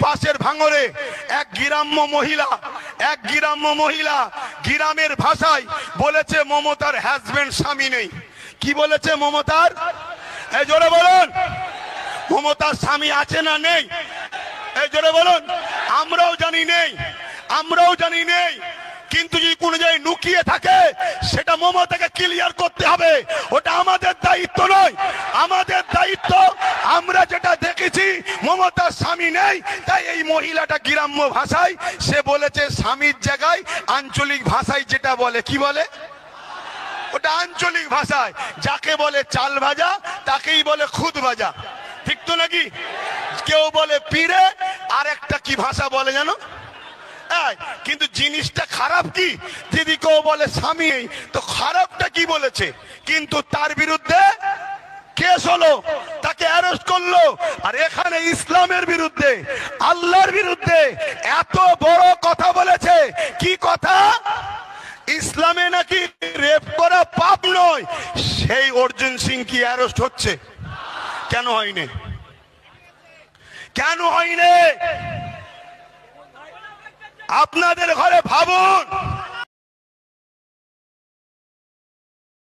পাশের ভাঙরে এক গ্রাম্য মহিলা গ্রামের ভাষায় বলেছে মমতার হাজবেন্ড স্বামী নেই। কি বলেছে মমতার? এই জোরে বলুন, মমতার স্বামী আছে না নেই? এই জোরে বলুন। আমরাও জানি নেই, কিন্তু যদি কোনো জায়গায় লুকিয়ে থাকে সেটা মমতাকে ক্লিয়ার করতে হবে। ওটা আমাদের দায়িত্ব নয়। আমাদের দায়িত্ব, আমরা যেটা দেখেছি মমতার স্বামী নেই, তাই এই মহিলাটা গ্রাম্য ভাষায় সে বলেছে স্বামীর জায়গায় আঞ্চলিক ভাষায় যেটা বলে, কি বলে ওটা আঞ্চলিক ভাষায় যাকে বলে চাল ভাজা তাকেই বলে খুদ ভাজা, ঠিক তো নাকি? কেউ বলে পিড়ে, আর একটা কি ভাষা বলে জানো? কিন্তু জিনিসটা খারাপ কি, যদি কেউ বলে স্বামী, তো খারাপটা কি বলেছে? কিন্তু তার বিরুদ্ধে কেস হলো, তাকে অ্যারেস্ট করলো। আর এখানে ইসলামের বিরুদ্ধে, আল্লাহর বিরুদ্ধে এত বড় কথা বলেছে। কি কথা? ইসলামে নাকি রেপ করা পাপ নয়। সেই অর্জুন সিং কি অ্যারেস্ট হচ্ছে? কেন হয়নি? কেন হয়নি? আপনাদের ঘরে ভাবুন,